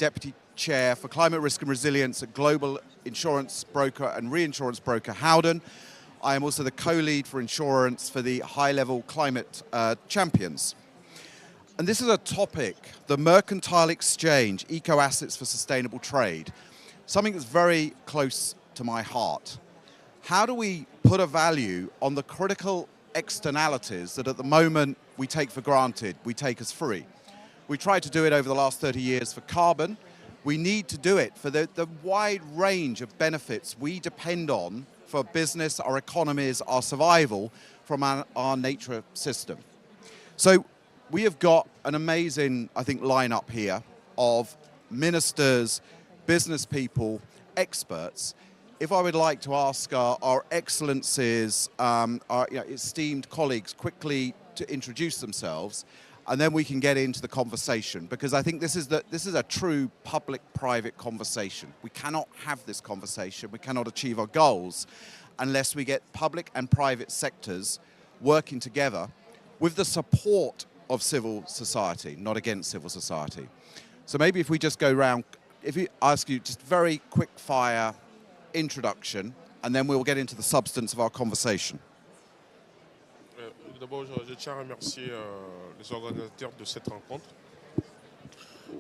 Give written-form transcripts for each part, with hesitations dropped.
Deputy Chair for Climate Risk and Resilience at global insurance broker and reinsurance broker Howden. I am also the co-lead for insurance for the high-level climate champions. And this is a topic, the Mercantile exchange, eco-assets for sustainable trade, something that's very close to my heart. How do we put a value on the critical externalities that at the moment we take for granted, we take as free? We tried to do it over the last 30 years for carbon. We need to do it for the wide range of benefits we depend on for business, our economies, our survival from our nature system. So we have got an amazing, I think, lineup here of ministers, business people, experts. If I would like to ask our excellencies, our esteemed colleagues quickly to introduce themselves, and then we can get into the conversation, because I think this is a true public-private conversation. We cannot have this conversation, we cannot achieve our goals unless we get public and private sectors working together with the support of civil society, not against civil society. So maybe if we just go round, if we ask you just very quick fire introduction, and then we'll get into the substance of our conversation. D'abord, je tiens à remercier les organisateurs de cette rencontre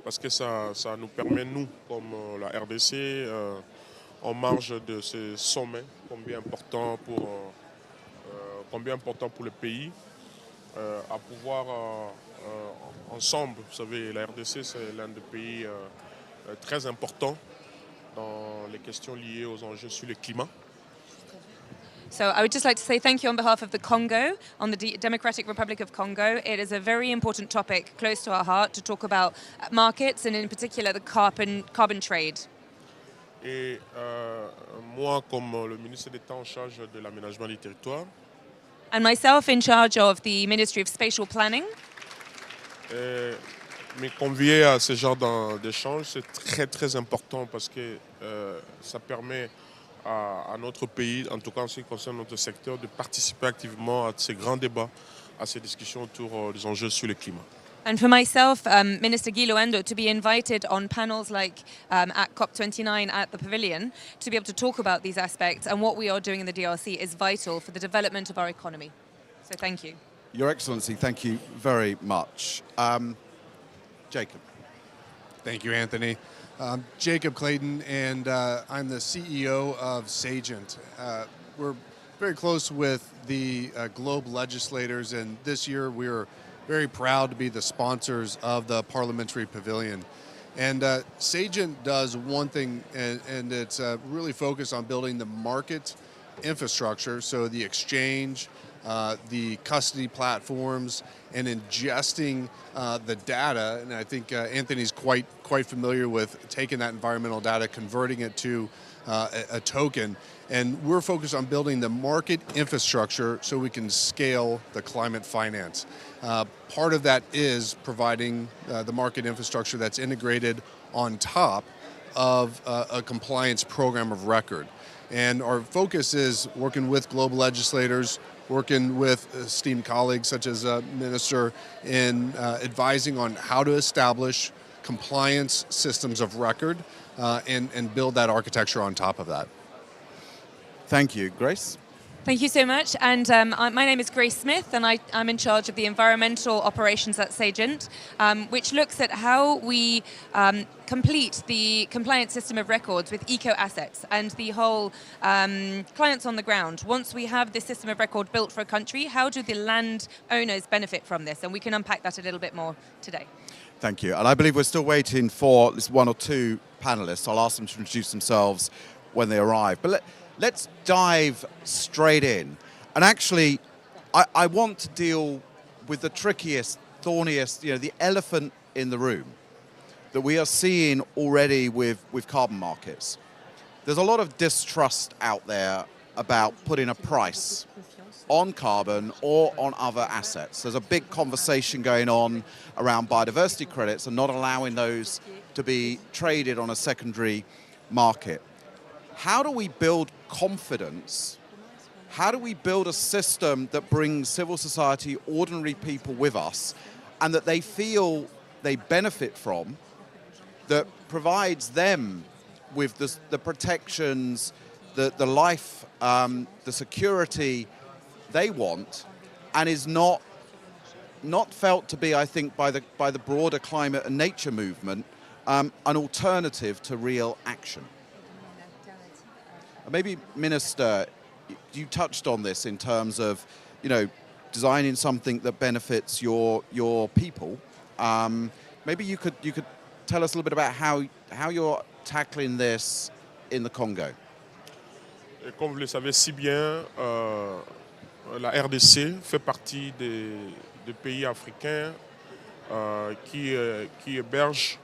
parce que ça nous permet, nous, comme la RDC, en marge de ce sommet, combien important pour le pays, à pouvoir ensemble, vous savez, la RDC, c'est l'un des pays très importants dans les questions liées aux enjeux sur le climat. So I would just like to say thank you on behalf of the Congo, on the Democratic Republic of Congo. It is a very important topic close to our heart to talk about markets and in particular the carbon trade. Et moi, comme le ministre d'État en charge de l'aménagement du territoire, and myself in charge of the Ministry of Spatial Planning, me convier à ce genre d'échange, c'est très très important parce que ça permet à notre pays, en tout cas en ce qui concerne notre secteur, de participer activement à ces grands débats, à ces discussions autour des enjeux sur le climat. And for myself, Minister Guy Loendo, to be invited on panels like at COP29 at the Pavilion, to be able to talk about these aspects and what we are doing in the DRC is vital for the development of our economy. So thank you. Your Excellency, thank you very much. Jacob. Thank you, Anthony. Jacob Clayton, and I'm the CEO of Sagent. We're very close with the Globe legislators, and this year we are very proud to be the sponsors of the Parliamentary Pavilion. And Sagent does one thing, and it's really focused on building the market infrastructure, so the exchange, the custody platforms, and ingesting the data. And I think Anthony's quite familiar with taking that environmental data, converting it to a token. And we're focused on building the market infrastructure so we can scale the climate finance. Part of that is providing the market infrastructure that's integrated on top of a compliance program of record. And our focus is working with global legislators, working with esteemed colleagues such as Minister in advising on how to establish compliance systems of record and build that architecture on top of that. Thank you. Grace? Thank you so much. And my name is Grace Smith, and I'm in charge of the environmental operations at Sagent, which looks at how we complete the compliance system of records with eco-assets and the whole clients on the ground. Once we have this system of record built for a country, how do the land owners benefit from this? And we can unpack that a little bit more today. Thank you. And I believe we're still waiting for this one or two panelists. I'll ask them to introduce themselves when they arrive. But let's dive straight in. And actually, I want to deal with the trickiest, thorniest, the elephant in the room that we are seeing already with carbon markets. There's a lot of distrust out there about putting a price on carbon or on other assets. There's a big conversation going on around biodiversity credits and not allowing those to be traded on a secondary market. How do we build confidence? How do we build a system that brings civil society, ordinary people with us, and that they feel they benefit from that provides them with the protections, the life, the security they want, and is not felt to be, I think, by the broader climate and nature movement, an alternative to real action. Maybe, Minister, you touched on this in terms of, designing something that benefits your people. Maybe you could tell us a little bit about how you're tackling this in the Congo. Et comme vous le savez si bien, la RDC fait partie des pays africains qui hébergent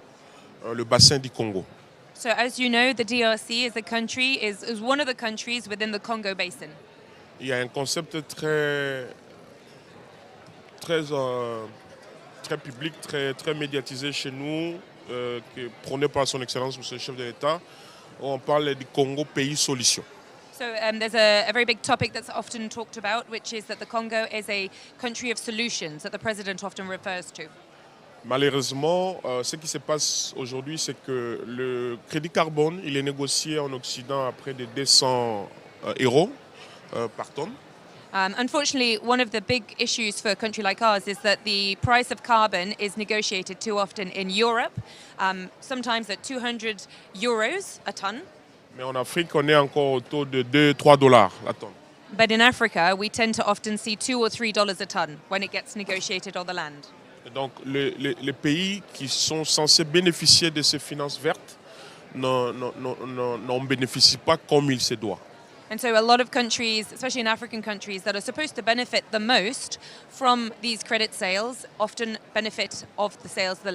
le bassin du Congo. So as you know, the DRC is one of the countries within the Congo Basin. Il y a un concept très public, très médiatisé chez nous, qui est prôné par son Excellence, Monsieur le chef de l'État. On parle du Congo pays solution. So there's a very big topic that's often talked about, which is that the Congo is a country of solutions that the President often refers to. Malheureusement, ce qui se passe aujourd'hui, c'est que le crédit carbone, il est négocié en Occident à près de 200 euros par tonne. Unfortunately, one of the big issues for a country like ours is that the price of carbon is negotiated too often in Europe, sometimes at 200 euros a ton. Mais en Afrique, on est encore autour de 2-3 dollars la tonne. But in Africa, we tend to often see $2 or $3 a ton when it gets negotiated on the land. Et donc, les pays qui sont censés bénéficier de ces finances vertes n'en bénéficient pas comme il se doit. And so a lot of countries, especially in African countries, that are supposed to benefit the most from these credit sales often benefit of the sales the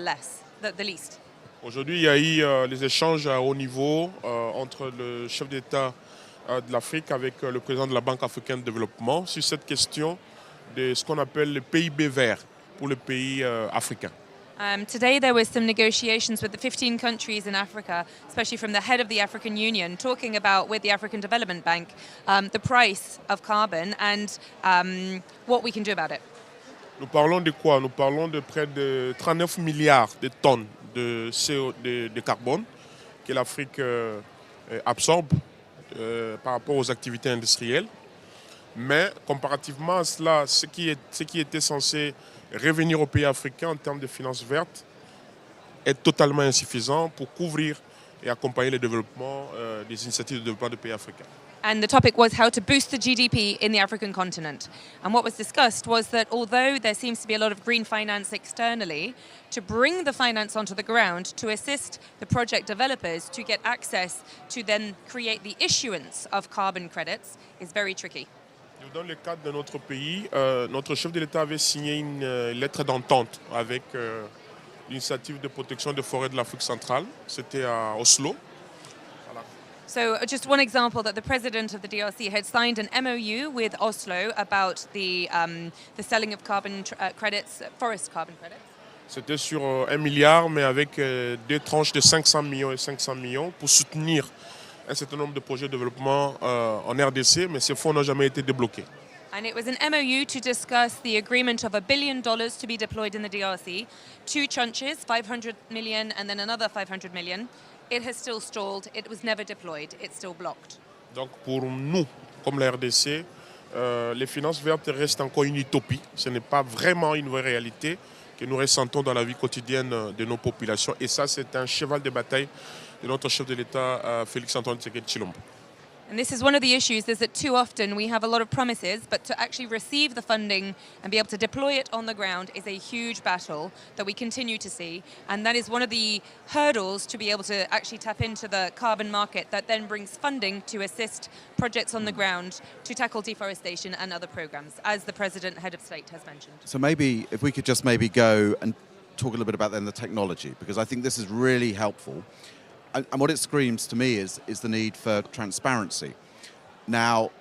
least. Aujourd'hui, il y a eu les échanges à haut niveau entre le chef d'État de l'Afrique avec le président de la Banque africaine de développement sur cette question de ce qu'on appelle le PIB vert pour les pays africains. Today there was some negotiations with the 15 countries in Africa, especially from the head of the African Union, talking about, with the African Development Bank, the price of carbon and what we can do about it. Nous parlons de quoi? Nous parlons de près de 39 milliards de tonnes de carbone que l'Afrique absorbe par rapport aux activités industrielles. Mais comparativement à cela, ce qui était censé revenir aux pays africains en termes de finances vertes est totalement insuffisant pour couvrir et accompagner le développement des initiatives de développement des pays africains. And the topic was how to boost the GDP in the African continent. And what was discussed was that although there seems to be a lot of green finance externally, to bring the finance onto the ground to assist the project developers to get access to then create the issuance of carbon credits is very tricky. Dans le cadre de notre pays, notre chef de l'État avait signé une lettre d'entente avec l'initiative de protection des forêts de l'Afrique centrale. C'était à Oslo. Voilà. So just one example that the president of the DRC had signed an MOU with Oslo about the selling of carbon credits, forest carbon credits. C'était sur 1 milliard, mais avec deux tranches de 500 millions et 500 millions pour soutenir un certain nombre de projets de développement en RDC, mais ces fonds n'ont jamais été débloqués. And it was an MOU to discuss the agreement of $1 billion to be deployed in the DRC. Two tranches, 500 million and then another 500 million. It has still stalled. It was never deployed. It's still blocked. Donc pour nous, comme la RDC, les finances vertes restent encore une utopie. Ce n'est pas vraiment une vraie réalité que nous ressentons dans la vie quotidienne de nos populations. Et ça, c'est un cheval de bataille de notre chef de l'État, Félix-Antoine Tshisekedi Tshilombo. And this is one of the issues, is that too often we have a lot of promises, but to actually receive the funding and be able to deploy it on the ground is a huge battle that we continue to see. And that is one of the hurdles to be able to actually tap into the carbon market that then brings funding to assist projects on the ground to tackle deforestation and other programs, as the President, Head of State, has mentioned. So maybe if we could just maybe go and talk a little bit about then the technology, because I think this is really helpful. And what it screams to me is the need for transparency. Now,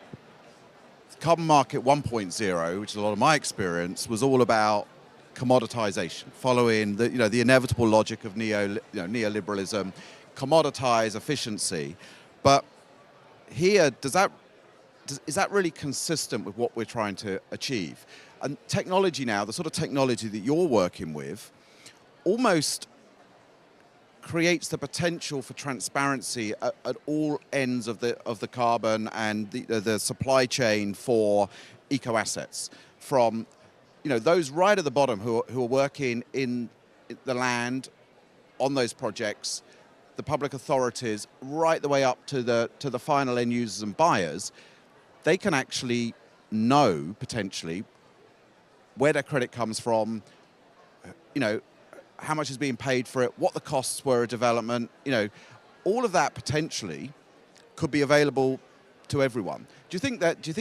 Carbon Market 1.0, which is a lot of my experience, was all about commoditization, following the inevitable logic of neoliberalism, commoditize efficiency. But here, is that really consistent with what we're trying to achieve? And technology now, the sort of technology that you're working with, almost creates the potential for transparency at all ends of the carbon and the supply chain for eco assets, from those right at the bottom who are working in the land on those projects, the public authorities, right the way up to the final end users and buyers. They can actually know potentially where their credit comes from, how much is being paid for it, what the costs were of development, all of that potentially could be available to everyone. Do you think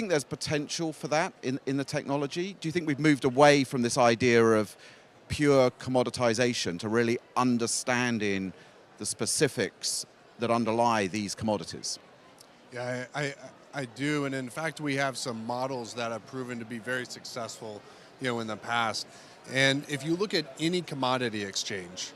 there's potential for that in the technology? Do you think we've moved away from this idea of pure commoditization to really understanding the specifics that underlie these commodities? Yeah, I do, and in fact, we have some models that have proven to be very successful, in the past. And if you look at any commodity exchange,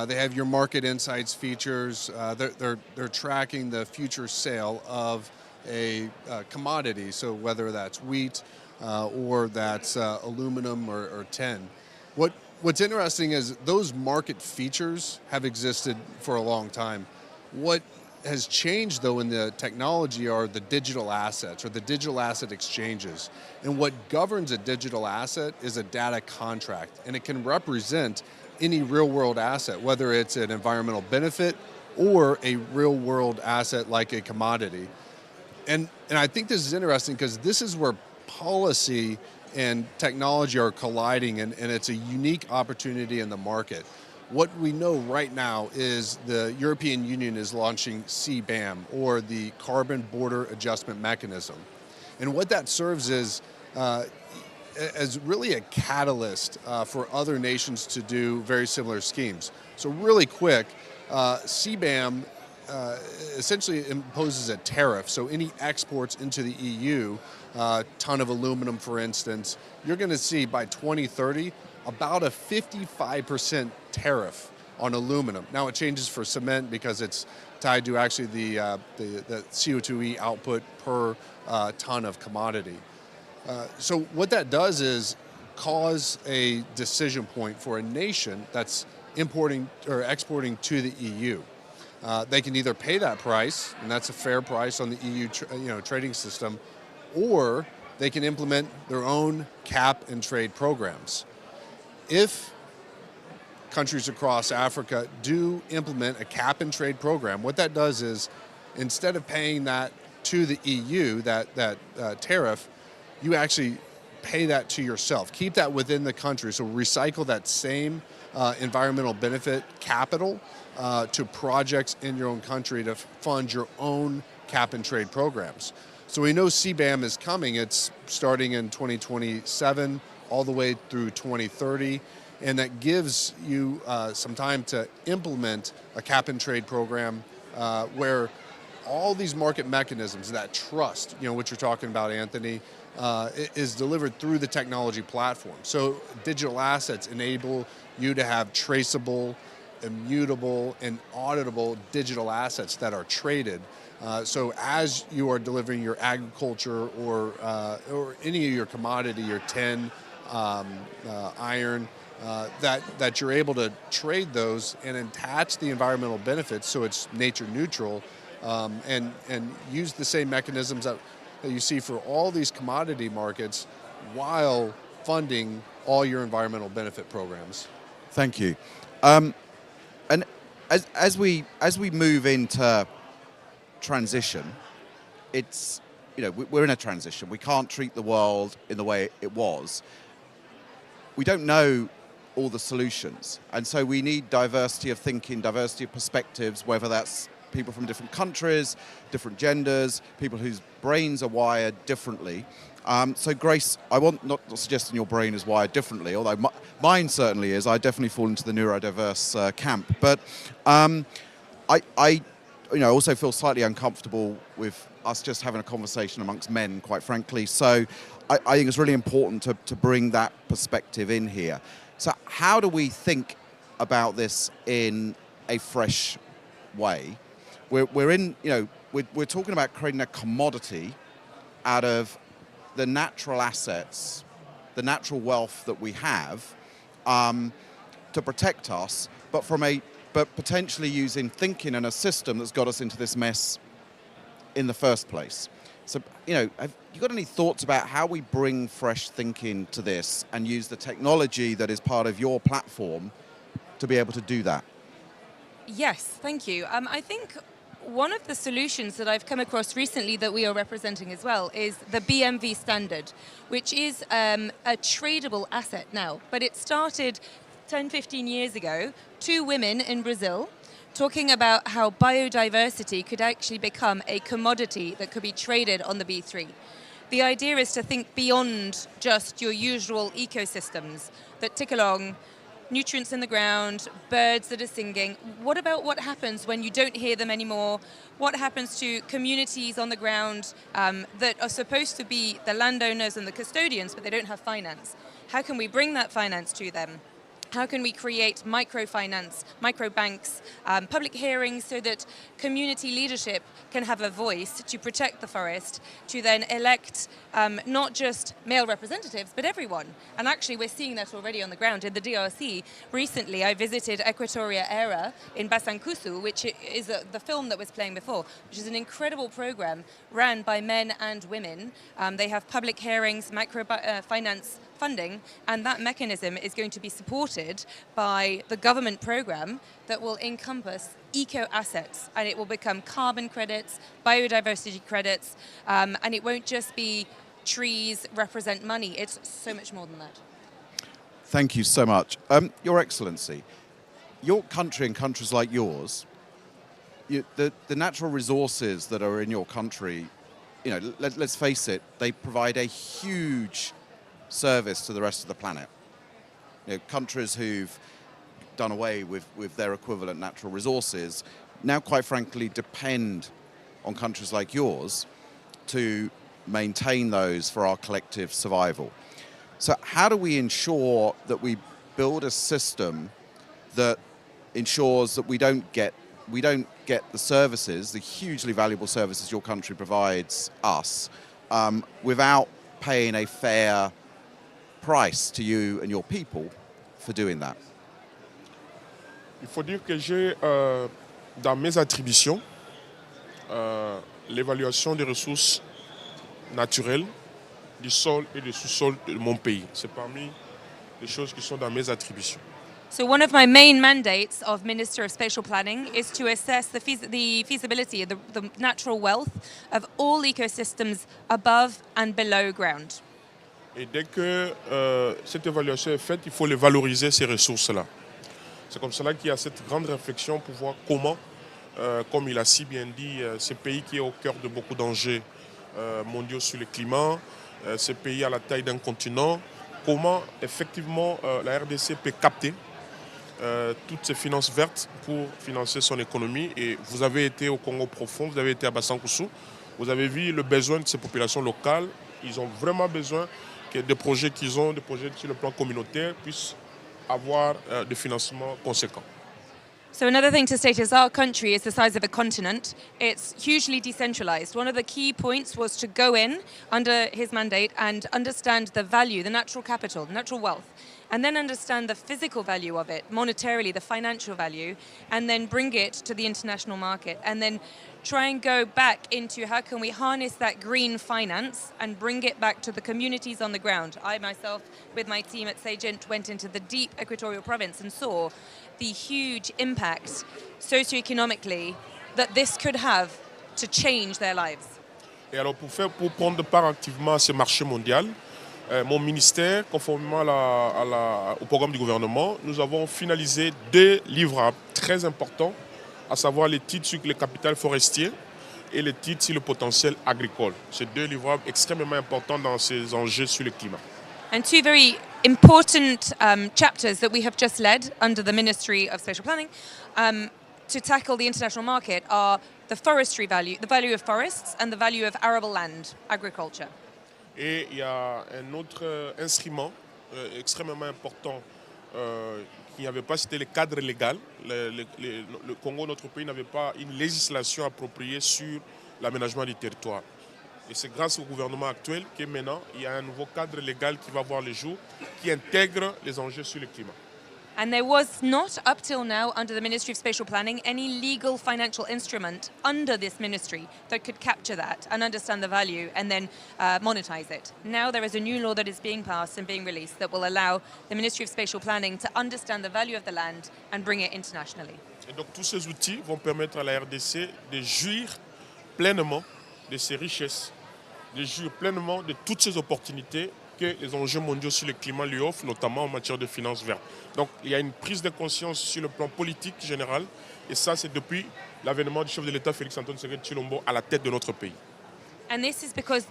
they have your market insights features. They're tracking the future sale of a commodity. So whether that's wheat or that's aluminum or tin. What's interesting is those market features have existed for a long time. What has changed, though, in the technology are the digital assets or the digital asset exchanges. And what governs a digital asset is a data contract, and it can represent any real-world asset, whether it's an environmental benefit or a real-world asset like a commodity. And I think this is interesting because this is where policy and technology are colliding, and it's a unique opportunity in the market. What we know right now is the European Union is launching CBAM, or the Carbon Border Adjustment Mechanism. And what that serves is as really a catalyst for other nations to do very similar schemes. So really quick, CBAM essentially imposes a tariff. So any exports into the EU, ton of aluminum, for instance, you're going to see by 2030 about a 55% tariff on aluminum. Now it changes for cement because it's tied to actually the CO2e output per ton of commodity. So what that does is cause a decision point for a nation that's importing or exporting to the EU. They can either pay that price, and that's a fair price on the EU trading system, or they can implement their own cap and trade programs. If countries across Africa do implement a cap and trade program, what that does is instead of paying that to the EU, that tariff, you actually pay that to yourself. Keep that within the country. So recycle that same environmental benefit capital to projects in your own country to fund your own cap and trade programs. So we know CBAM is coming. It's starting in 2027 all the way through 2030. And that gives you some time to implement a cap and trade program where all these market mechanisms, that trust, what you're talking about, Anthony, is delivered through the technology platform. So digital assets enable you to have traceable, immutable, and auditable digital assets that are traded. So as you are delivering your agriculture or any of your commodity, your tin, iron, that you're able to trade those and attach the environmental benefits so it's nature neutral, and use the same mechanisms that you see for all these commodity markets while funding all your environmental benefit programs. Thank you. And as we move into transition, it's we're in a transition. We can't treat the world in the way it was. We don't know all the solutions, and so we need diversity of thinking, diversity of perspectives, whether that's people from different countries, different genders, people whose brains are wired differently. So Grace, I want not suggesting your brain is wired differently, although mine certainly is. I definitely fall into the neurodiverse camp. But I also feel slightly uncomfortable with us just having a conversation amongst men, quite frankly. So I think it's really important to bring that perspective in here. So how do we think about this in a fresh way? We're talking about creating a commodity out of the natural assets, the natural wealth that we have to protect us, but from a but potentially using thinking and a system that's got us into this mess in the first place. So, have you got any thoughts about how we bring fresh thinking to this and use the technology that is part of your platform to be able to do that? Yes, thank you. I think one of the solutions that I've come across recently that we are representing as well is the BMV standard, which is a tradable asset now. But it started 10, 15 years ago, 2 women in Brazil talking about how biodiversity could actually become a commodity that could be traded on the B3. The idea is to think beyond just your usual ecosystems that tick along, nutrients in the ground, birds that are singing. What about what happens when you don't hear them anymore? What happens to communities on the ground that are supposed to be the landowners and the custodians, but they don't have finance? How can we bring that finance to them? How can we create microfinance, microbanks, public hearings so that community leadership can have a voice to protect the forest, to then elect not just male representatives, but everyone? And actually, we're seeing that already on the ground. In the DRC, recently I visited Equatoria Era in Basankusu, which is the film that was playing before, which is an incredible program ran by men and women. They have public hearings, microfinance funding, and that mechanism is going to be supported by the government program that will encompass eco assets, and it will become carbon credits, biodiversity credits, and it won't just be trees represent money. It's so much more than that. Thank you so much. Your Excellency, your country and countries like yours, the natural resources that are in your country, let's face it, they provide a huge service to the rest of the planet. Countries who've done away with their equivalent natural resources now, quite frankly, depend on countries like yours to maintain those for our collective survival. So how do we ensure that we build a system that ensures that we don't get the services, the hugely valuable services your country provides us, without paying a fair price to you and your people for doing that? Il faut dire que j'ai dans mes attributions l'évaluation des ressources naturelles du sol et du sous-sol de mon pays. C'est parmi les choses qui sont dans mes attributions. So one of my main mandates of Minister of Spatial Planning is to assess the feasibility, the natural wealth of all ecosystems above and below ground. Et dès que cette évaluation est faite, il faut les valoriser, ces ressources-là. C'est comme cela qu'il y a cette grande réflexion pour voir comment, comme il a si bien dit, ce pays qui est au cœur de beaucoup d'enjeux mondiaux sur le climat, ce pays à la taille d'un continent, comment effectivement la RDC peut capter toutes ces finances vertes pour financer son économie. Et vous avez été au Congo profond, vous avez été à Basankusu, vous avez vu le besoin de ces populations locales. Ils ont vraiment besoin que des projets qu'ils ont, des projets sur le plan communautaire, puissent avoir des financements conséquents. So another thing to state is our country is the size of a continent. It's hugely decentralized. One of the key points was to go in under his mandate and understand the value, the natural capital, the natural wealth, and then understand the physical value of it, monetarily, the financial value, and then bring it to the international market, and then try and go back into how can we harness that green finance and bring it back to the communities on the ground. I myself, with my team at Sagent, went into the deep equatorial province and saw the huge impact socioeconomically that this could have to change their lives. Et alors pour prendre part activement à ce marché mondial, mon ministère, conformément au programme du gouvernement, nous avons finalisé 2 livrables très importants, à savoir les titres sur le capital forestier et les titres sur le potentiel agricole. C'est 2 livrables extrêmement importants dans ces enjeux sur le climat. And 2 very important chapters that we have just led under the Ministry of Spatial Planning to tackle the international market are the forestry value, the value of forests, and the value of arable land, agriculture. Et il y a un autre instrument extrêmement important qu'il n'y avait pas, c'était le cadre légal. Le Congo, notre pays, n'avait pas une législation appropriée sur l'aménagement du territoire. Et c'est grâce au gouvernement actuel que maintenant, il y a un nouveau cadre légal qui va voir le jour, qui intègre les enjeux sur le climat. And there was not, up till now, under the Ministry of Spatial Planning, any legal financial instrument under this ministry that could capture that and understand the value and then monetize it. Now there is a new law that is being passed and being released that will allow the Ministry of Spatial Planning to understand the value of the land and bring it internationally. Et donc tous ces outils vont permettre à la RDC de jouir pleinement de ces richesses, de jouir pleinement de toutes ces opportunités que les enjeux mondiaux sur le climat lui offrent, notamment en matière de finances vertes. Donc il y a une prise de conscience sur le plan politique général, et ça c'est depuis l'avènement du chef de l'État Félix-Antoine Tshisekedi Tshilombo à la tête de notre pays. And this is because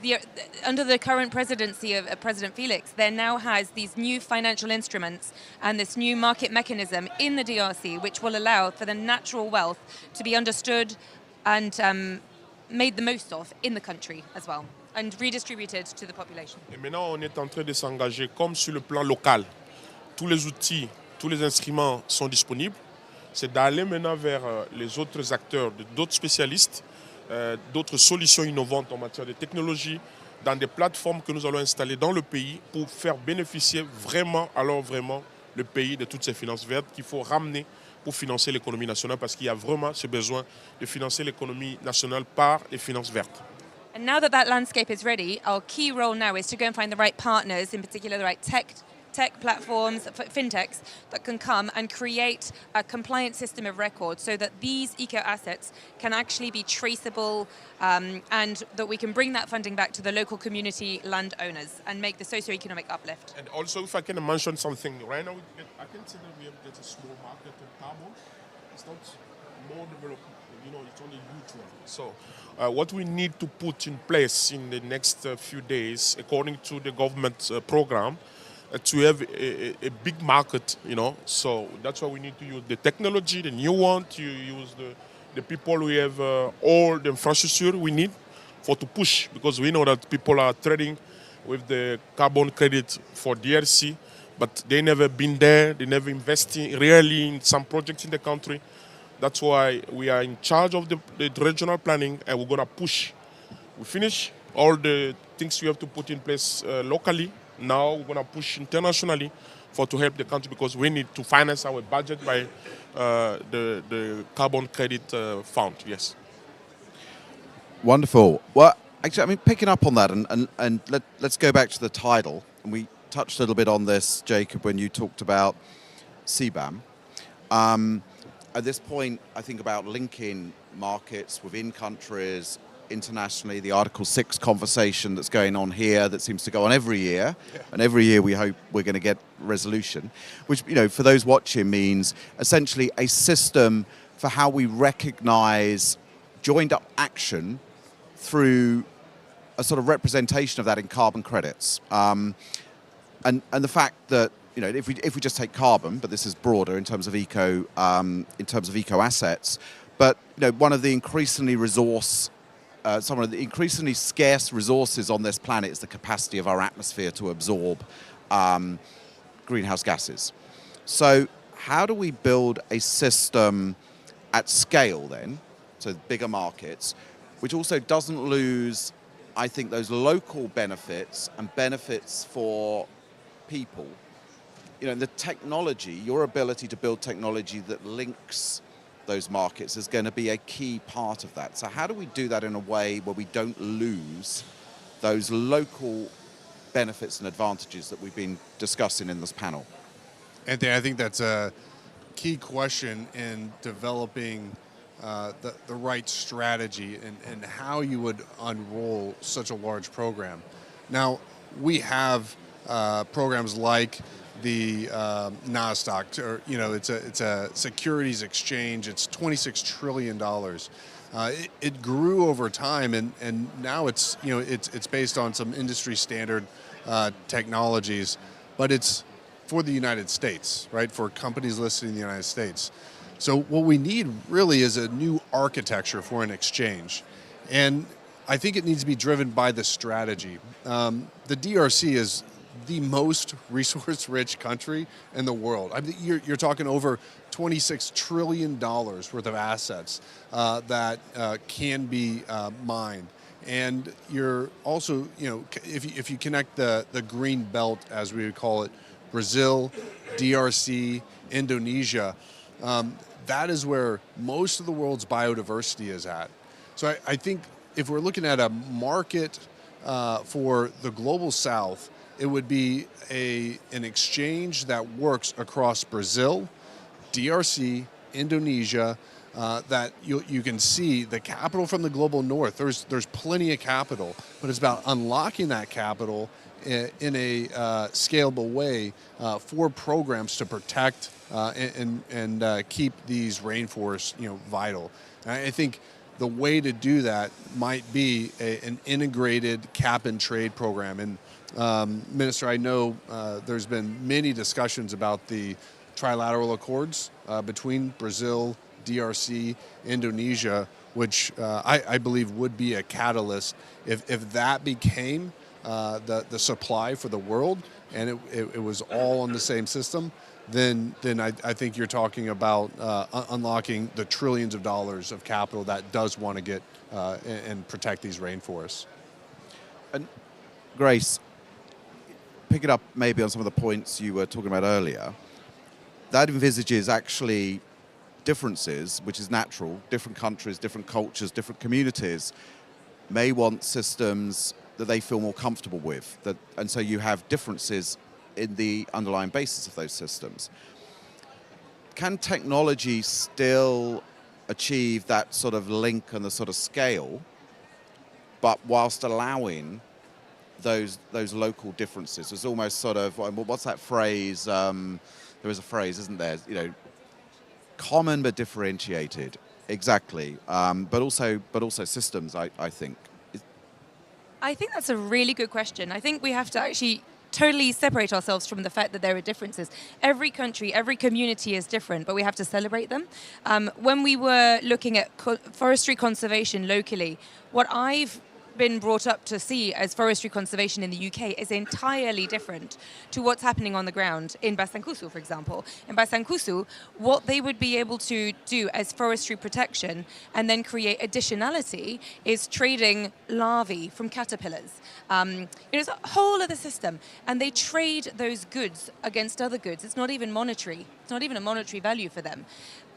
under the current presidency of President Felix, there now has these new financial instruments and this new market mechanism in the DRC, which will allow for the natural wealth to be understood and made the most of in the country as well, and redistributed to the population. Et maintenant, on est en train de s'engager comme sur le plan local. Tous les outils, tous les instruments sont disponibles. C'est d'aller maintenant vers les autres acteurs, d'autres spécialistes, d'autres solutions innovantes en matière de technologie, dans des plateformes que nous allons installer dans le pays pour faire bénéficier vraiment le pays de toutes ces finances vertes qu'il faut ramener pour financer l'économie nationale, parce qu'il y a vraiment ce besoin de financer l'économie nationale par les finances vertes. And now that that landscape is ready, our key role now is to go and find the right partners, in particular the right tech platforms, fintechs, that can come and create a compliant system of record so that these eco-assets can actually be traceable and that we can bring that funding back to the local community landowners and make the socio-economic uplift. And also, if I can mention something, right now I can say that we have a small market in carbon. It's not more developed, it's only huge one. So what we need to put in place in the next few days, according to the government program, to have a big market, so that's why we need to use the technology, the new one, to use the people we have, all the infrastructure we need to push, because we know that people are trading with the carbon credit for DRC, but they never been there, they never investing really in some projects in the country. That's why we are in charge of the regional planning, and we're gonna push. We finish all the things we have to put in place locally. Now we're going to push internationally to help the country, because we need to finance our budget by the carbon credit fund, yes. Wonderful. Well, actually, picking up on that, and let's go back to the title. And we touched a little bit on this, Jacob, when you talked about CBAM. At this point, I think about linking markets within countries, internationally, the Article 6 conversation that's going on here that seems to go on every year, and every year we hope we're going to get resolution, which, for those watching, means essentially a system for how we recognize joined up action through a sort of representation of that in carbon credits. And the fact that, if we just take carbon, but this is broader in terms of eco assets, but one of the increasingly some of the increasingly scarce resources on this planet is the capacity of our atmosphere to absorb greenhouse gases. So how do we build a system at scale then, so bigger markets, which also doesn't lose, I think, those local benefits and benefits for people? The technology, your ability to build technology that links those markets is going to be a key part of that. So how do we do that in a way where we don't lose those local benefits and advantages that we've been discussing in this panel? Anthony, I think that's a key question in developing the right strategy and how you would unroll such a large program. Now, we have programs like the NASDAQ, or it's a securities exchange. It's $26 trillion. It grew over time, and now it's based on some industry standard technologies, but it's for the United States, right? For companies listed in the United States. So what we need really is a new architecture for an exchange, and I think it needs to be driven by the strategy. The DRC is the most resource-rich country in the world. You're talking over $26 trillion worth of assets that can be mined. And you're also, if you connect the green belt, as we would call it, Brazil, DRC, Indonesia, that is where most of the world's biodiversity is at. So I think if we're looking at a market for the global south, it would be an exchange that works across Brazil, DRC, Indonesia, that you can see the capital from the global north. There's plenty of capital, but it's about unlocking that capital in a scalable way for programs to protect and keep these rainforests, vital. And I think the way to do that might be an integrated cap and trade program. And Minister, I know there's been many discussions about the trilateral accords between Brazil, DRC, Indonesia, which I believe would be a catalyst if that became the supply for the world and it was all on the same system. Then I think you're talking about unlocking the trillions of dollars of capital that does want to get and protect these rainforests. And Grace, picking up maybe on some of the points you were talking about earlier, that envisages actually differences, which is natural. Different countries, different cultures, different communities may want systems that they feel more comfortable with. And so you have differences in the underlying basis of those systems. Can technology still achieve that sort of link and the sort of scale, but whilst allowing those local differences? It's almost sort of, what's that phrase? There is a phrase, isn't there? Common but differentiated. Exactly. But also systems, I think. I think that's a really good question. I think we have to actually totally separate ourselves from the fact that there are differences. Every country, every community is different, but we have to celebrate them. When we were looking at forestry conservation locally, what I've been brought up to see as forestry conservation in the UK is entirely different to what's happening on the ground in Basankusu, for example. In Basankusu, what they would be able to do as forestry protection and then create additionality is trading larvae from caterpillars. It's a whole other system, and they trade those goods against other goods. It's not even monetary. It's not even a monetary value for them.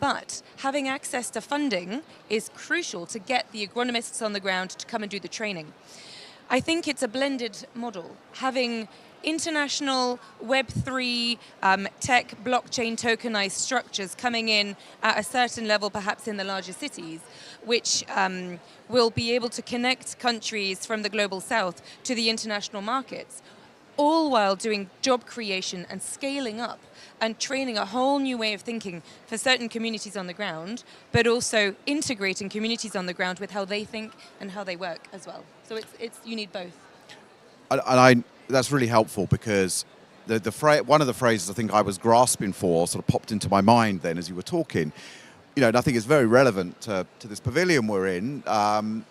But having access to funding is crucial to get the agronomists on the ground to come and do the training. I think it's a blended model. Having international Web3 tech blockchain tokenized structures coming in at a certain level, perhaps in the larger cities, which will be able to connect countries from the global south to the international markets, all while doing job creation and scaling up and training a whole new way of thinking for certain communities on the ground, but also integrating communities on the ground with how they think and how they work as well. So you need both. And that's really helpful, because one of the phrases I think I was grasping for sort of popped into my mind then as you were talking. And I think it's very relevant to this pavilion we're in, and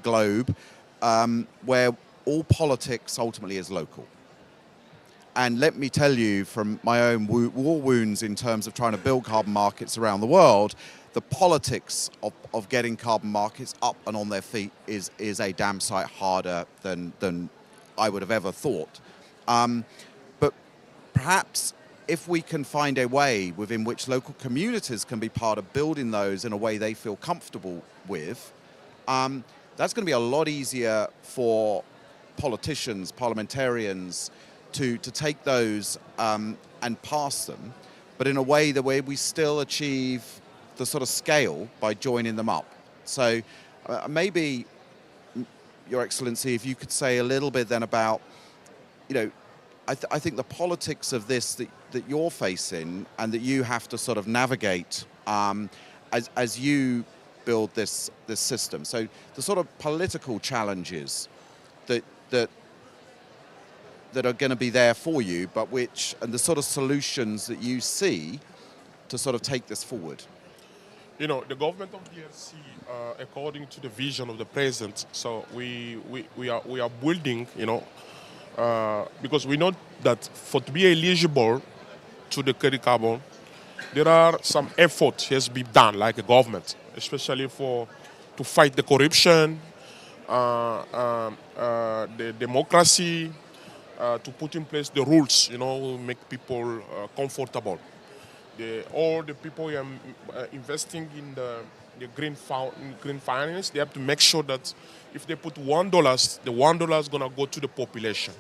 globe, where all politics ultimately is local. And let me tell you from my own war wounds in terms of trying to build carbon markets around the world, the politics of getting carbon markets up and on their feet is a damn sight harder than I would have ever thought. But perhaps if we can find a way within which local communities can be part of building those in a way they feel comfortable with, that's going to be a lot easier for politicians, parliamentarians, to take those and pass them, but in a way the way we still achieve the sort of scale by joining them up. So maybe, Your Excellency, if you could say a little bit then about, I think the politics of this that you're facing and that you have to sort of navigate as you build this system. So the sort of political challenges that are going to be there for you, but and the sort of solutions that you see to sort of take this forward. The government of DRC, according to the vision of the president, so we are building, because we know that to be eligible to the credit carbon, there are some efforts has to be done, like a government, especially to fight the corruption, the democracy, to put in place the rules, make people comfortable. All the people investing in the green finance, they have to make sure that if they put $1, the $1 is going to go to the population.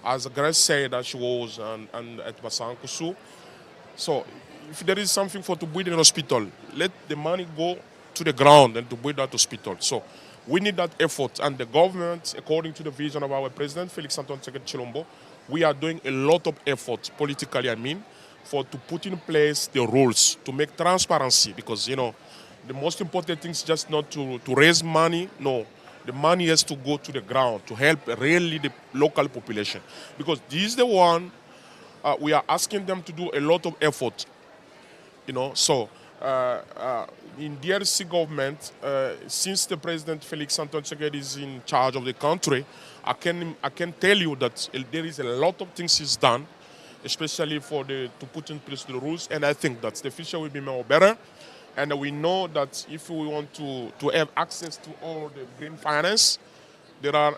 As Grace said that she was and at Basankusu. So if there is something to build an hospital, let the money go to the ground and to build that hospital. So we need that effort, and the government, according to the vision of our president, Felix Antoine Tshisekedi Tshilombo, we are doing a lot of effort, politically to put in place the rules, to make transparency, because, the most important thing is just not to raise money, no. The money has to go to the ground to help really the local population, because this is the one we are asking them to do a lot of effort, So in DRC government, since the president Felix Antoine Tshisekedi is in charge of the country, I can tell you that there is a lot of things he's done, especially to put in place the rules, and I think that the future will be more better. And we know that if we want to have access to all the green finance, there are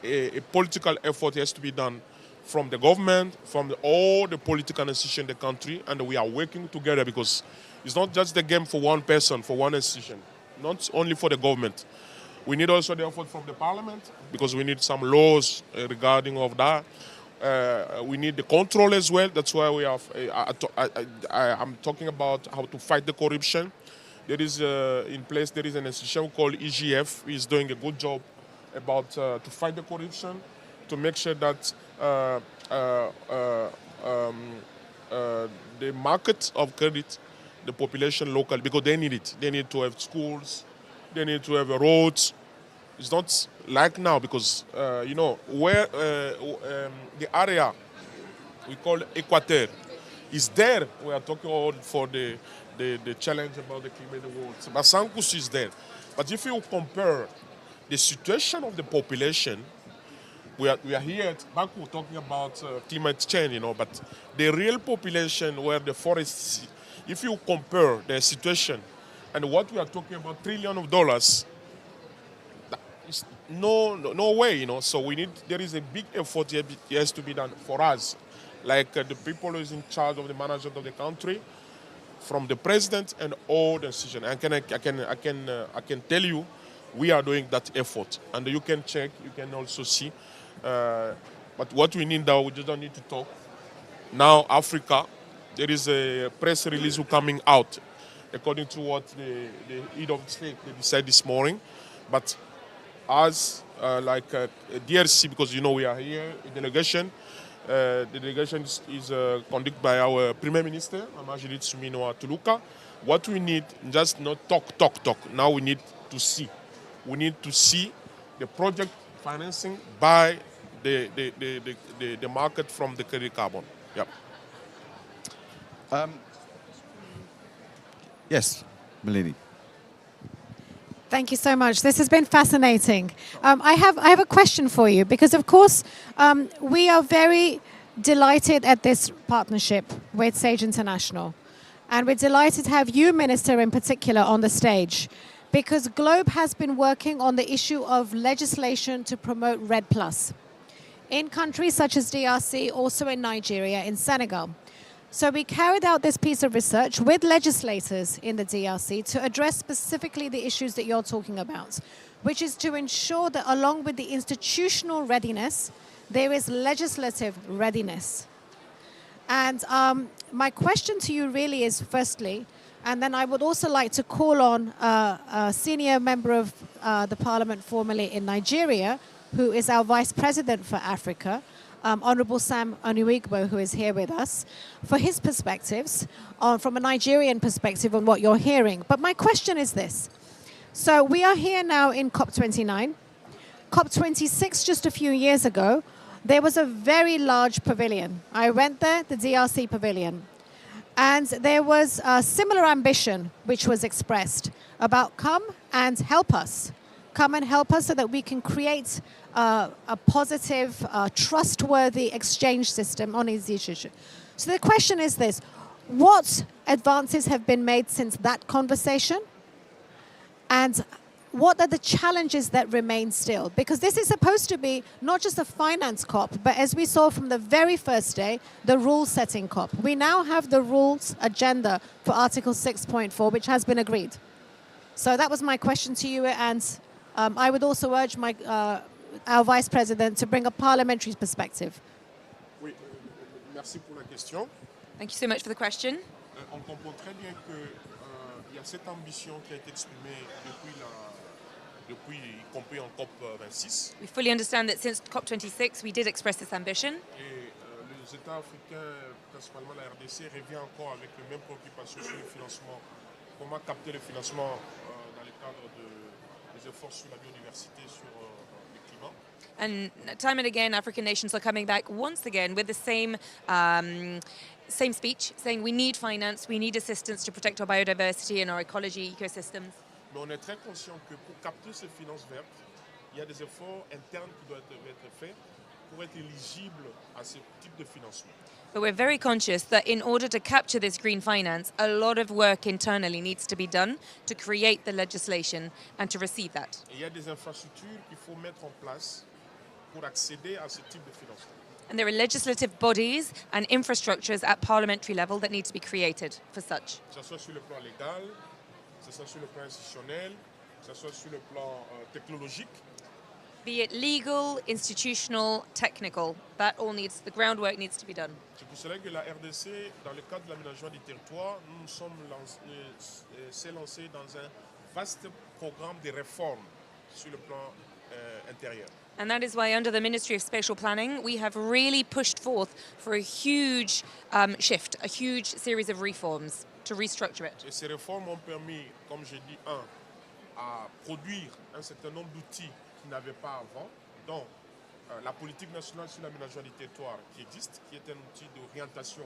a political effort has to be done from the government, from all the political institutions in the country, and we are working together, because it's not just the game for one person, for one institution, not only for the government. We need also the effort from the parliament, because we need some laws regarding of that. We need the control as well. That's why we have. I'm talking about how to fight the corruption. There is in place. There is an institution called EGF. Is doing a good job about to fight the corruption, to make sure that the market of credit, the population local, because they need it. They need to have schools. They need to have roads. It's not like now, because, where the area we call Equateur is there. We are talking about for the challenge about the climate world. Basankusu is there. But if you compare the situation of the population, we are here at Baku talking about climate change, but the real population where the forests, if you compare the situation and what we are talking about, $1 trillion, no way, So there is a big effort that has to be done for us, like the people who is in charge of the management of the country, from the president and all the decisions. I can tell you, we are doing that effort, and you can check, you can also see. But what we need now, we just don't need to talk. Now, Africa, there is a press release coming out, according to what the head of state said this morning. But as DRC, because we are here, a delegation. The delegation is conducted by our Prime Minister, Mamajiri Tsuminoa Tuluka. What we need, just not talk. Now we need to see. We need to see the project financing by the market from the credit carbon. Yep. Yes, Malini. Thank you so much. This has been fascinating. I have a question for you, because, of course, we are very delighted at this partnership with Sage International. And we're delighted to have you, Minister, in particular, on the stage, because Globe has been working on the issue of legislation to promote RED+ in countries such as DRC, also in Nigeria, in Senegal. So we carried out this piece of research with legislators in the DRC to address specifically the issues that you're talking about, which is to ensure that along with the institutional readiness, there is legislative readiness. And my question to you really is, firstly, and then I would also like to call on a senior member of the parliament formerly in Nigeria, who is our Vice President for Africa, Honorable Sam Onuigbo, who is here with us, for his perspectives, from a Nigerian perspective on what you're hearing. But my question is this. So we are here now in COP29. COP26, just a few years ago, there was a very large pavilion. I went there, the DRC pavilion. And there was a similar ambition which was expressed about come and help us. Come and help us so that we can create a positive, trustworthy exchange system on these issues. So the question is this: what advances have been made since that conversation? And what are the challenges that remain still? Because this is supposed to be not just a finance COP, but as we saw from the very first day, the rule-setting COP. We now have the rules agenda for Article 6.4, which has been agreed. So that was my question to you, and I would also urge our Vice President to bring a parliamentary perspective. Oui, merci pour la question. Thank you so much for the question. On comprend très bien qu'il y a cette ambition qui a été exprimée depuis y compris en COP26. We fully understand that since COP26 we did express this ambition. Et les États africains, principalement la RDC, revient encore avec les mêmes préoccupations sur le financement. Comment capter le financement dans le cadre des efforts sur la biodiversité, sur le climat. And time and again, African nations are coming back once again with the same speech, saying we need finance, we need assistance to protect our biodiversity and our ecology ecosystems. Mais on est très conscient que pour capter ces finances vertes, il y a des efforts internes qui doivent être faits pour être éligible à ce type de financement. But we're very conscious that in order to capture this green finance, a lot of work internally needs to be done to create the legislation and to receive that. Et il y a des infrastructures qu'il faut mettre en place pour accéder à ce type de financement. And there are legislative bodies and infrastructures at parliamentary level that need to be created for such. Que ce soit sur le plan légal, que ce soit sur le plan institutionnel, que ce soit sur le plan technologique. Be it legal, institutional, technical, that all needs, the groundwork needs to be done. C'est pour cela que la RDC, dans le cadre de l'aménagement du territoire, nous sommes s'est lancé dans un vaste programme de réformes sur le plan intérieur. And that is why under the Ministry of Spatial Planning, we have really pushed forth for a huge shift, a huge series of reforms to restructure it. Et ces réformes ont permis, comme j'ai dit, à produire un certain nombre d'outils qu'ils n'avaient pas avant, dont la politique nationale sur l'aménagement du territoire qui existe, qui est un outil d'orientation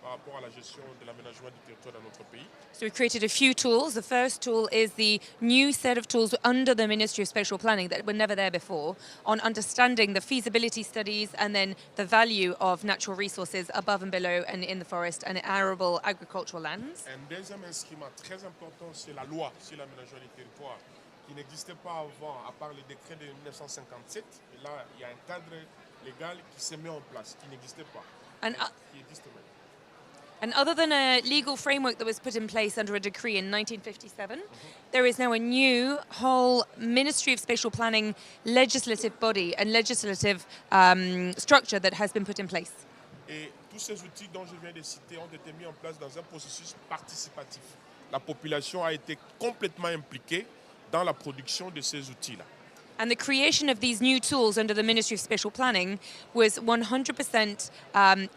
par rapport à la gestion de l'aménagement du territoire dans notre pays. So we've created a few tools. The first tool is the new set of tools under the Ministry of Spatial Planning that were never there before on understanding the feasibility studies and then the value of natural resources above and below and in the forest and arable agricultural lands. Un deuxième instrument très important, c'est la loi sur l'aménagement du territoire qui n'existait pas avant, à part le décret de 1957. Et là, il y a un cadre légal qui se met en place, qui n'existait pas, And, qui existe maintenant. and other than a legal framework that was put in place under a decree in 1957, there is now a new whole Ministry of Spatial Planning legislative body and legislative structure that has been put in place. Et tous ces outils dont je viens de citer ont été mis en place dans un processus participatif. La population a été complètement impliquée dans la production de ces outils-là. And the creation of these new tools under the Ministry of Spatial Planning was 100%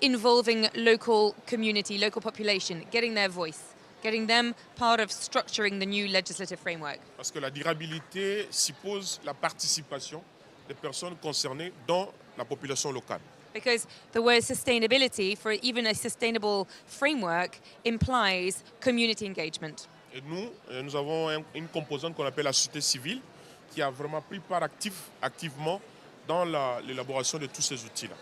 involving local community, local population, getting their voice, getting them part of structuring the new legislative framework. Parce que la durabilité suppose la participation des personnes concernées dans la population locale. Because the word sustainability, for even a sustainable framework, implies community engagement. Et nous avons une composante qu'on appelle la société civile qui a vraiment pris part activement dans l'élaboration de tous ces outils-là.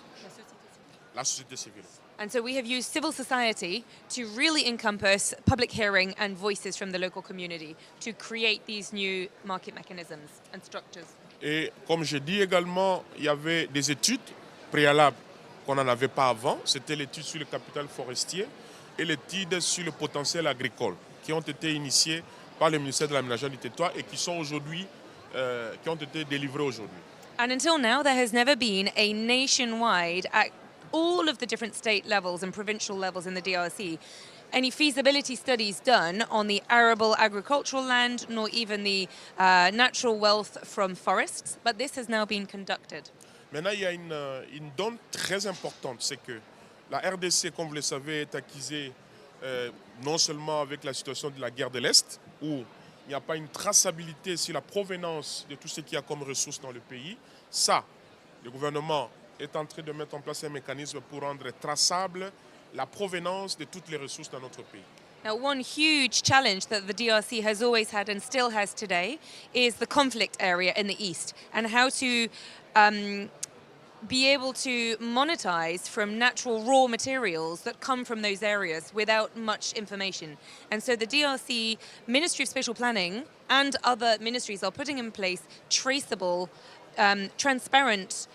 La société civile. And so we have used civil society to really encompass public hearing and voices from the local community to create these new market mechanisms and structures. Et comme j'ai dit également, il y avait des études préalables qu'on n'en avait pas avant. C'était l'étude sur le capital forestier et l'étude sur le potentiel agricole qui ont été initiées par le ministère de l'Aménagement du Territoire et qui sont aujourd'hui qui ont été délivrés aujourd'hui. And until now, there has never been a nationwide, at all of the different state levels and provincial levels in the DRC, any feasibility studies done on the arable agricultural land, nor even the natural wealth from forests. But this has now been conducted. Maintenant, il y a une donne très importante, c'est que la RDC, comme vous le savez, est accusée non seulement avec la situation de la guerre de l'Est, où il n'y a pas une traçabilité sur la provenance de tout ce qu'il y a comme ressources dans le pays. Ça, le gouvernement est en train de mettre en place un mécanisme pour rendre traçable la provenance de toutes les ressources dans notre pays. Now, one huge challenge that the DRC has always had and still has today is the conflict area in the east and how to be able to monetize from natural raw materials that come from those areas without much information. And so the DRC Ministry of Spatial Planning and other ministries are putting in place traceable, transparent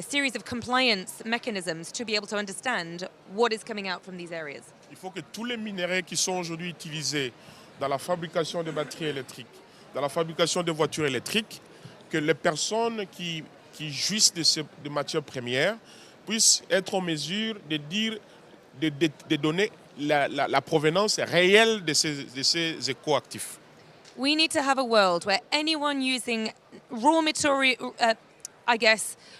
series of compliance mechanisms to be able to understand what is coming out from these areas. Il faut que tous les minerais qui sont aujourd'hui utilisés dans la fabrication de batteries électriques, dans la fabrication de voitures électriques, que les personnes qui jouissent de matières premières puissent être en mesure de dire, de donner la provenance réelle de ces écoactifs. We need to have a world where anyone using raw material,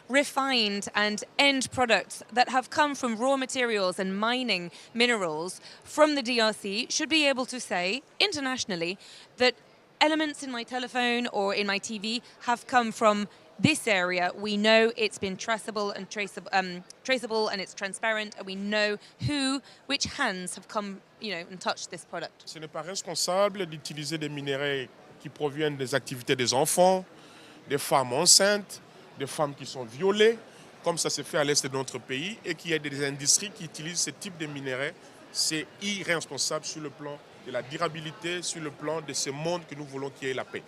refined and end products that have come from raw materials and mining minerals from the DRC should be able to say internationally that elements in my telephone or in my TV have come from this area. We know it's been traceable and traceable and it's transparent, and we know which hands have come, and touched this product. Ce n'est pas responsable d'utiliser des minerais qui proviennent des activités des enfants, des femmes enceintes, des femmes qui sont violées, comme ça se fait à l'est de notre pays, et qu'il y a des industries qui utilisent ce type de minerais. C'est irresponsable sur le plan de la durabilité, sur le plan de ce monde que nous voulons qu'il y ait la paix.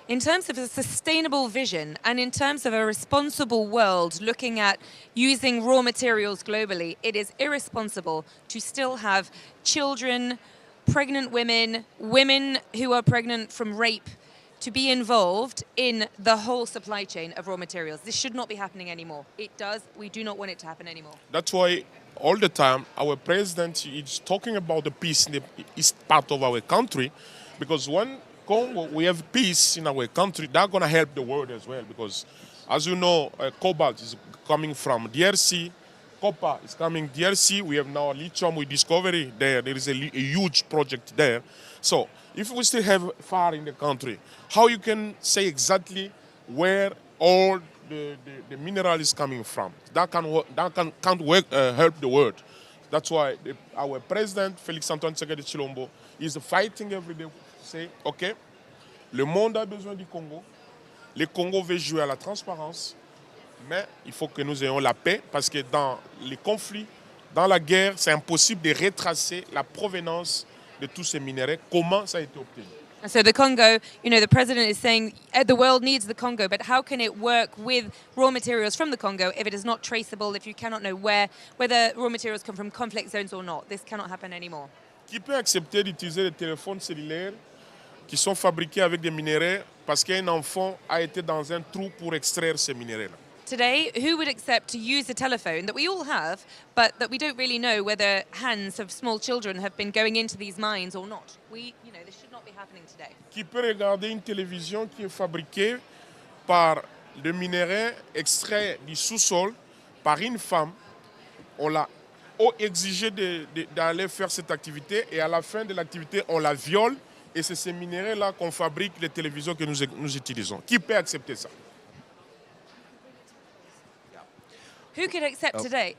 In terms of a sustainable vision and in terms of a responsible world looking at using raw materials globally, it is irresponsible to still have children, pregnant women, women who are pregnant from rape, to be involved in the whole supply chain of raw materials. This should not be happening anymore. It does. We do not want it to happen anymore. That's why all the time our president is talking about the peace in the east part of our country, because when Congo, we have peace in our country, that's going to help the world as well, because as you know, cobalt is coming from DRC, copper is coming DRC, we have now lithium with discovery there is a huge project there. So if we still have fire in the country, how you can say exactly where all the mineral is coming from? That can't help the world. That's why our president, Félix Antoine Tshisekedi Tshilombo, is fighting every day. Say, OK, le monde a besoin du Congo. Le Congo veut jouer à la transparence, mais il faut que nous ayons la paix, parce que dans les conflits, dans la guerre, c'est impossible de retracer la provenance de tous ces minéraux, comment ça a été obtenu. So the Congo, the president is saying the world needs the Congo, but how can it work with raw materials from the Congo if it is not traceable, if you cannot know whether raw materials come from conflict zones or not? This cannot happen anymore. Qui peut accepter d'utiliser des téléphones cellulaires qui sont fabriqués avec des minéraux parce qu'un enfant a été dans un trou pour extraire ces minéraux-là? Today, who would accept to use a telephone that we all have, but that we don't really know whether hands of small children have been going into these mines or not? This should not be happening today. Qui peut regarder une télévision qui est fabriquée par des minéraux extraits du sous-sol par une femme? On l'a exigé d'aller faire cette activité, et à la fin de l'activité, on la viole, et c'est ces minéraux-là qu'on fabrique les télévisions que nous utilisons. Qui peut accepter ça? Who could accept today?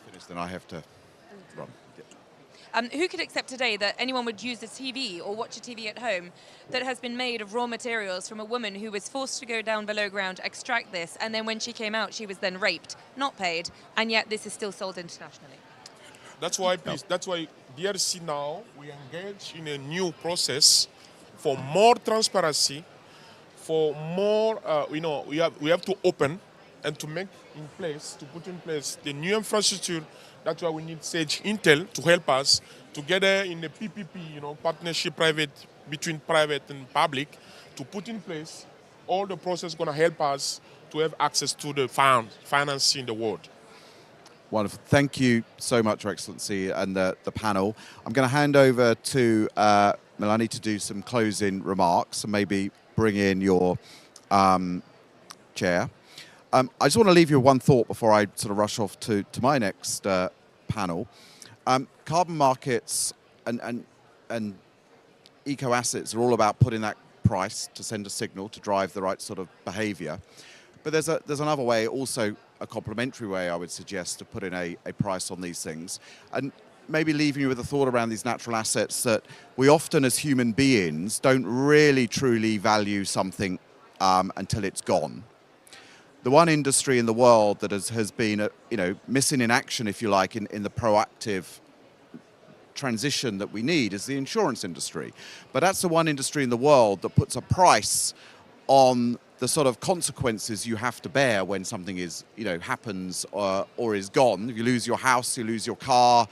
Finish, then I have to run. Who could accept today that anyone would use a TV or watch a TV at home that has been made of raw materials from a woman who was forced to go down below ground, extract this, and then when she came out, she was then raped, not paid, and yet this is still sold internationally? That's why DRC now, we engage in a new process for more transparency, for more, we have to open and to put in place the new infrastructure. That's why we need Sage Intel to help us together in the PPP, partnership between private and public, to put in place all the process going to help us to have access to the financing in the world. Wonderful. Thank you so much, Your Excellency, and the panel. I'm going to hand over to Melanie to do some closing remarks and maybe bring in your chair. I just want to leave you with one thought before I sort of rush off to my next panel. Carbon markets and eco-assets are all about putting that price to send a signal to drive the right sort of behaviour. But there's another way, also a complementary way, I would suggest, to put in a price on these things. And maybe leaving you with a thought around these natural assets that we often as human beings don't really truly value something until it's gone. the one industry in the world that has been, missing in action, if you like, in the proactive transition that we need is the insurance industry. But that's the one industry in the world that puts a price on the sort of consequences you have to bear when something is, happens or is gone. If you lose your house, you lose your car,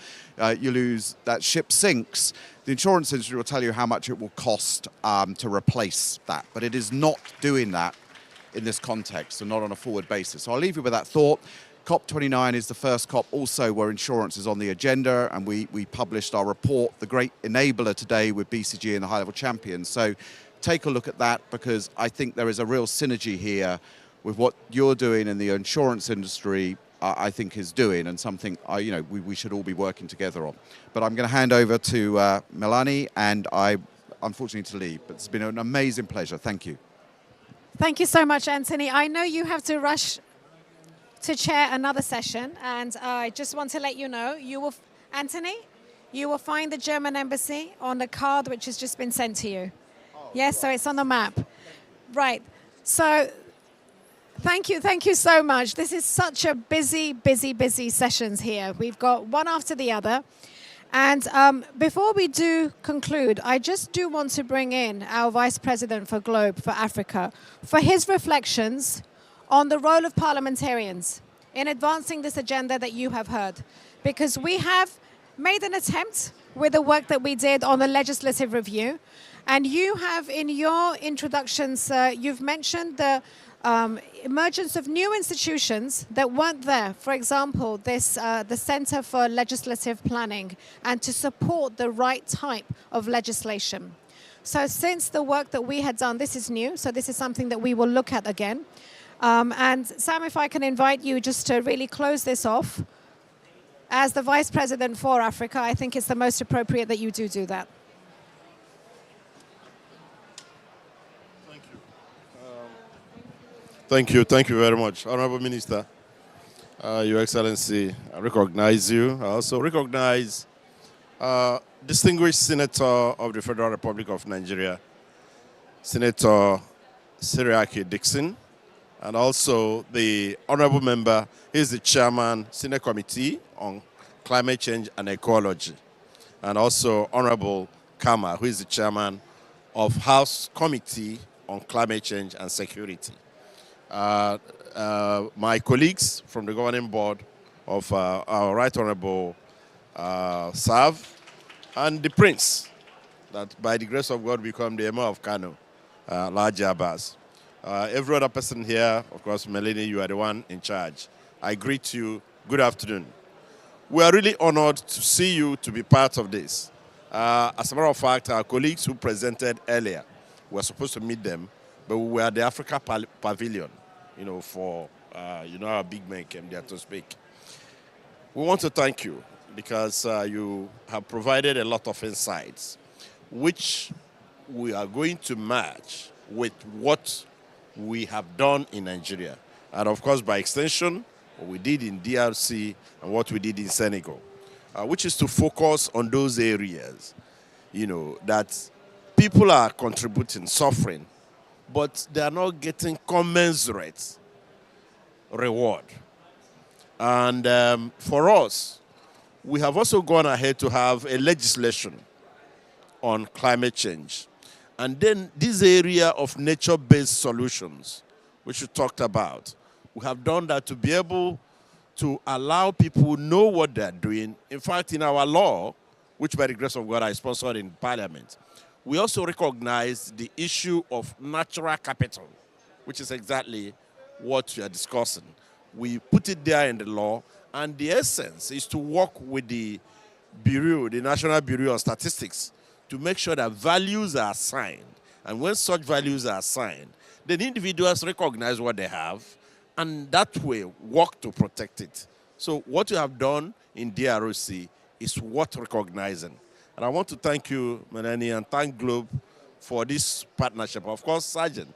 you lose, that ship sinks. The insurance industry will tell you how much it will cost to replace that. But it is not doing that in this context and not on a forward basis. So I'll leave you with that thought. COP29 is the first COP also where insurance is on the agenda, and we published our report, The Great Enabler, today with BCG and the high-level champions. So take a look at that, because I think there is a real synergy here with what you're doing in the insurance industry, I think is doing, and something we should all be working together on. But I'm going to hand over to Melanie, and I unfortunately to leave. But it's been an amazing pleasure. Thank you. Thank you so much, Anthony. I know you have to rush to chair another session, and I just want to let you know, Anthony, you will find the German embassy on the card which has just been sent to you. Yes, so it's on the map. Right. So thank you so much. This is such a busy sessions here. We've got one after the other. And before we do conclude, I just do want to bring in our Vice President for Globe for Africa for his reflections on the role of parliamentarians in advancing this agenda that you have heard. Because we have made an attempt with the work that we did on the legislative review. And you have, in your introductions, you've mentioned the emergence of new institutions that weren't there. For example, the Center for Legislative Planning, and to support the right type of legislation. So since the work that we had done, this is new, so this is something that we will look at again. And Sam, if I can invite you just to really close this off. As the Vice President for Africa, I think it's the most appropriate that you do that. Thank you very much, Honorable Minister, Your Excellency. I recognize you. I also recognize distinguished Senator of the Federal Republic of Nigeria, Senator Siriaki Dixon, and also the Honorable Member. He's the Chairman, Senate Committee on Climate Change and Ecology, and also Honorable Kama, who is the Chairman of House Committee on Climate Change and Security. My colleagues from the governing board of our Right Honorable Sav, and the Prince, that by the grace of God become the Emir of Kano, Laji Abbas. Every other person here, of course, Melanie, you are the one in charge. I greet you. Good afternoon. We are really honored to see you to be part of this. As a matter of fact, our colleagues who presented earlier, we were supposed to meet them, but we were at the Africa Pavilion, for, our big men came there to speak. We want to thank you because you have provided a lot of insights, which we are going to match with what we have done in Nigeria. And of course, by extension, what we did in DRC and what we did in Senegal, which is to focus on those areas, that people are contributing, suffering, but they are not getting commensurate reward. And for us, we have also gone ahead to have a legislation on climate change. And then this area of nature-based solutions, which we talked about, we have done that to be able to allow people to know what they're doing. In fact, in our law, which by the grace of God I sponsored in Parliament, we also recognize the issue of natural capital, which is exactly what we are discussing. We put it there in the law, and the essence is to work with the Bureau, the National Bureau of Statistics, to make sure that values are assigned. And when such values are assigned, then individuals recognize what they have, and that way work to protect it. So what you have done in DRC is worth recognizing. And I want to thank you, Melanie, and thank Globe for this partnership. Of course, Sergeant,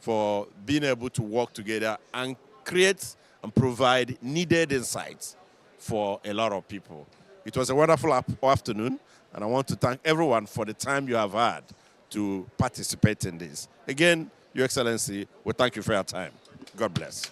for being able to work together and create and provide needed insights for a lot of people. It was a wonderful afternoon, and I want to thank everyone for the time you have had to participate in this. Again, Your Excellency, we thank you for your time. God bless.